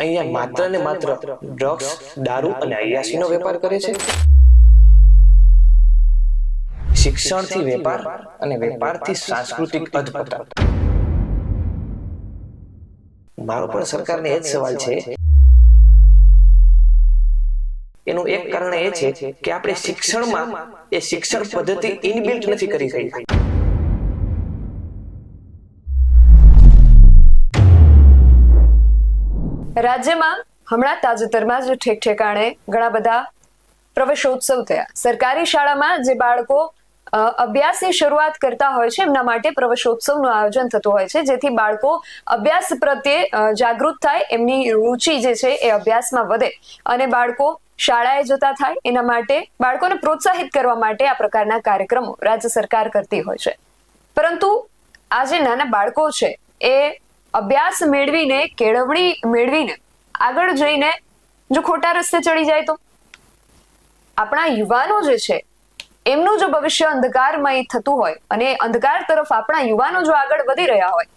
અહીંયા માત્ર ને માત્ર ડ્રગ્સ, દારૂ અને અયાસીનો વેપાર કરે છે. શિક્ષણથી વેપાર અને વેપારથી સાંસ્કૃતિક અધપતન. મારો પણ સરકારને એ જ સવાલ છે. એનું એક કારણ એ છે કે આપણે શિક્ષણમાં એ શિક્ષણ પદ્ધતિ ઇનબિલ્ટ નથી કરી રહી. રાજ્યમાં હમણાં તાજેતરમાં જ ઠેક ઠેકાણે ઘણા બધા પ્રવેશોત્સવ થયા. સરકારી શાળામાં જે બાળકો અભ્યાસની શરૂઆત કરતા હોય છે એમના માટે પ્રવેશોત્સવનું આયોજન થતું હોય છે, જેથી બાળકો અભ્યાસ પ્રત્યે જાગૃત થાય, એમની રુચિ જે છે એ અભ્યાસમાં વધે અને બાળકો શાળાએ જતા થાય. એના માટે બાળકોને પ્રોત્સાહિત કરવા માટે આ પ્રકારના કાર્યક્રમો રાજ્ય સરકાર કરતી હોય છે. પરંતુ આ જે નાના બાળકો છે એ અભ્યાસ મેળવીને, કેળવણી મેળવીને આગળ જઈને જો ખોટા રસ્તે ચડી જાય તો આપણા યુવાનો જે છે એમનું જો ભવિષ્ય અંધકારમય થતું હોય અને અંધકાર તરફ આપણા યુવાનો જો આગળ વધી રહ્યા હોય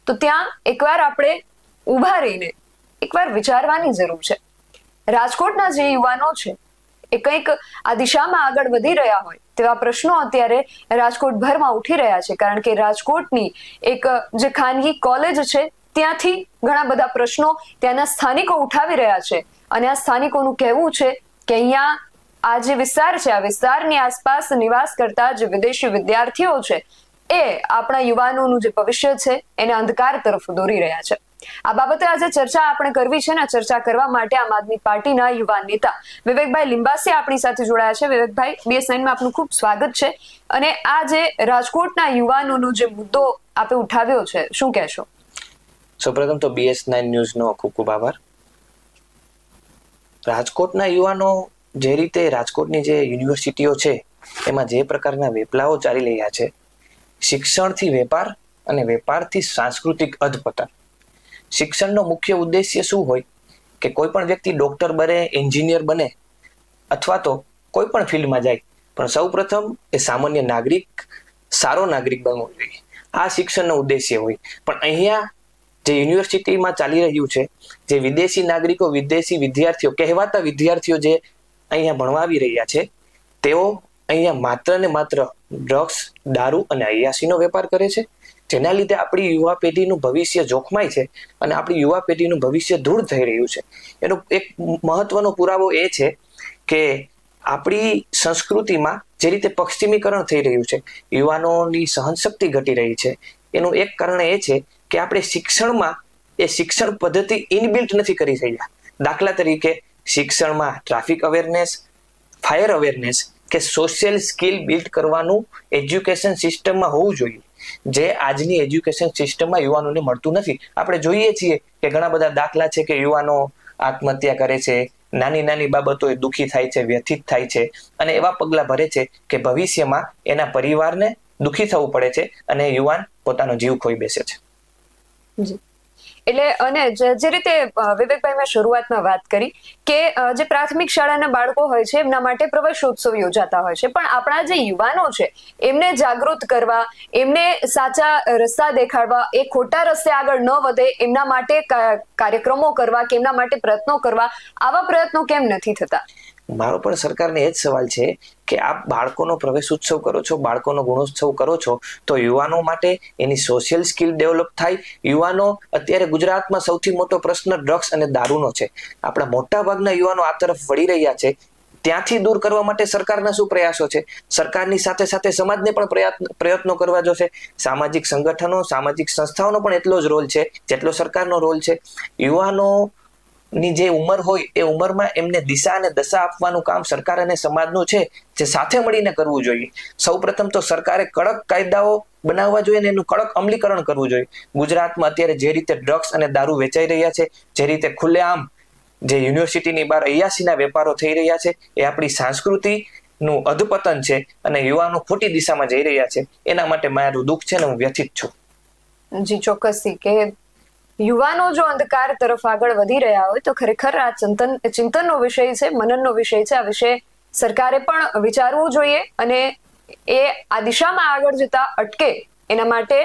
તો ત્યાં એકવાર આપણે ઊભા રહીને એકવાર વિચારવાની જરૂર છે. રાજકોટના જે યુવાનો છે એ કંઈક આ દિશામાં આગળ વધી રહ્યા હોય તેવા પ્રશ્નો અત્યારે રાજકોટભરમાં ઉઠી રહ્યા છે, કારણ કે રાજકોટની એક જે ખાનગી કોલેજ છે ત્યાંથી ઘણા બધા પ્રશ્નો ત્યાંના સ્થાનિકો ઉઠાવી રહ્યા છે અને આ સ્થાનિકોનું કહેવું છે કે અહીંયા આ જે વિસ્તાર છે, આ વિસ્તારની આસપાસ નિવાસ કરતા જે વિદેશી વિદ્યાર્થીઓ છે એ આપણા યુવાનોનું જે ભવિષ્ય છે એને અંધકાર તરફ દોરી રહ્યા છે. આ બાબતે આજે ચર્ચા આપણે કરવી છે ને ચર્ચા કરવા માટે આમ આદમી પાર્ટીના યુવા નેતા વિવેકભાઈ લિંબાસિયા આપણી સાથે જોડાયા છે. વિવેકભાઈ, BS9માં આપનું ખૂબ સ્વાગત છે. અને આ જે રાજકોટના યુવાનોનો જે મુદ્દો આપે ઉઠાવ્યો છે, શું કહેશો? સૌપ્રથમ તો BS9 ન્યૂઝનો ખૂબ ખૂબ આભાર. રાજકોટના યુવાનો જે રીતે રાજકોટની જે યુનિવર્સિટીઓ છે એમાં જે પ્રકારના વેપલાઓ ચાલી રહ્યા છે, શિક્ષણથી વેપાર અને વેપારથી સાંસ્કૃતિક અધપતન. શિક્ષણનો મુખ્ય ઉદ્દેશ્ય શું હોય કે કોઈ પણ વ્યક્તિ ડોક્ટર બને, એન્જિનિયર બને અથવા તો કોઈ પણ ફિલ્ડમાં જાય, પણ સૌપ્રથમ એ સામાન્ય નાગરિક, સારો નાગરિક બનવો જોઈએ. આ શિક્ષણનો ઉદ્દેશ્ય હોય. પણ અહીંયા જે યુનિવર્સિટીમાં ચાલી રહ્યું છે, જે વિદેશી નાગરિકો, વિદેશી વિદ્યાર્થીઓ, કહેવાતા વિદ્યાર્થીઓ જે અહીંયા ભણવા આવી રહ્યા છે, તેઓ અહીંયા માત્ર ને માત્ર ડ્રગ્સ, દારૂ અને અયાસીનો વેપાર કરે છે, જેના લીધે આપણી યુવા પેઢીનું ભવિષ્ય જોખમાય છે અને આપણી યુવા પેઢીનું ભવિષ્ય ધૂળ થઈ રહ્યું છે. એનો એક મહત્વનો પુરાવો એ છે કે આપણી સંસ્કૃતિમાં જે રીતે પશ્ચિમીકરણ થઈ રહ્યું છે, યુવાનોની સહનશક્તિ ઘટી રહી છે, એનું એક કારણ એ છે કે આપણે શિક્ષણમાં એ શિક્ષણ પદ્ધતિ ઇનબિલ્ટ નથી કરી રહ્યા. દાખલા તરીકે શિક્ષણમાં ટ્રાફિક અવેરનેસ, ફાયર અવેરનેસ કે સોશિયલ સ્કિલ બિલ્ડ કરવાનું એજ્યુકેશન સિસ્ટમમાં હોવું જોઈએ, જે આજની એજ્યુકેશન સિસ્ટમમાં યુવાનોને મળતું નથી. આપણે જોઈએ છીએ કે ઘણા બધા દાખલા છે કે યુવાનો આત્મહત્યા કરે છે, નાની નાની બાબતોએ દુઃખી થાય છે, વ્યથિત થાય છે અને એવા પગલા ભરે છે કે ભવિષ્યમાં એના પરિવારને દુઃખી થવું પડે છે અને યુવાન પોતાનો જીવ ખોઈ બેસે છે. એટલે અને જે રીતે વિવેકભાઈ મેં શરૂઆતમાં વાત કરી કે જે પ્રાથમિક શાળાના બાળકો હોય છે એમના માટે પ્રવેશોત્સવ યોજાતા હોય છે, પણ આપણા જે યુવાનો છે એમને જાગૃત કરવા, એમને સાચા રસ્તા દેખાડવા, એ ખોટા રસ્તે આગળ ન વધે એમના માટે કાર્યક્રમો કરવા કે એમના માટે પ્રયત્નો કરવા, આવા પ્રયત્નો કેમ નથી થતા? મારો પણ સરકારને એ જ સવાલ છે કે આપ બાળકોનો પ્રવેશ ઉત્સવ કરો છો, બાળકોનો ગુણોત્સવ કરો છો, તો યુવાનો માટે એની સોશિયલ સ્કિલ ડેવલપ થાય. યુવાનો અત્યારે ગુજરાતમાં સૌથી મોટો પ્રશ્ન ડ્રગ્સ અને દારૂનો છે. આપણા મોટા ભાગના યુવાનો આ તરફ વળી રહ્યા છે. ત્યાંથી દૂર કરવા માટે સરકારના શું પ્રયાસો છે? સરકારની સાથે સાથે સમાજને પણ પ્રયત્નો કરવા જોશે. સામાજિક સંગઠનો, સામાજિક સંસ્થાઓનો પણ એટલો જ રોલ છે જેટલો સરકારનો રોલ છે. યુવાનો ની જે ઉંમર હોય એ ઉંમરમાં એમને દિશા અને દશા આપવાનું કામ સરકાર અને સમાજનું છે, જે સાથે મળીને કરવું જોઈએ. સૌપ્રથમ તો સરકારે કડક કાયદાઓ બનાવવા જોઈએ અને એનું કડક અમલીકરણ કરવું જોઈએ. ગુજરાતમાં અત્યારે જે રીતે ડ્રગ્સ અને દારૂ વેચાઈ રહ્યા છે, જે રીતે ખુલ્લેઆમ જે યુનિવર્સિટીની બહાર અયાસીના વેપારો થઈ રહ્યા છે, એ આપણી સંસ્કૃતિનું અધપતન છે અને યુવાનો ખોટી દિશામાં જઈ રહ્યા છે. એના માટે મારું દુઃખ છે ને હું વ્યથિત છું. જી, ચોક્કસથી કે યુવાનો જો અંધકાર તરફ આગળ વધી રહ્યા હોય તો ખરેખર આ ચિંતનનો વિષય છે, મનનનો વિષય છે. આ વિષય સરકારે પણ વિચારવું જોઈએ અને એ આ દિશામાં આગળ જતા અટકે એના માટે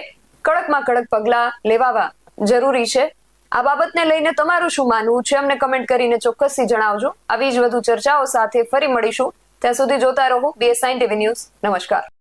કડકમાં કડક પગલા લેવા જરૂરી છે. આ બાબતને લઈને તમારું શું માનવું છે અમને કમેન્ટ કરીને ચોક્કસથી જણાવજો. આવી જ વધુ ચર્ચાઓ સાથે ફરી મળીશું. ત્યાં સુધી જોતા રહો BS9 TV ન્યૂઝ. નમસ્કાર.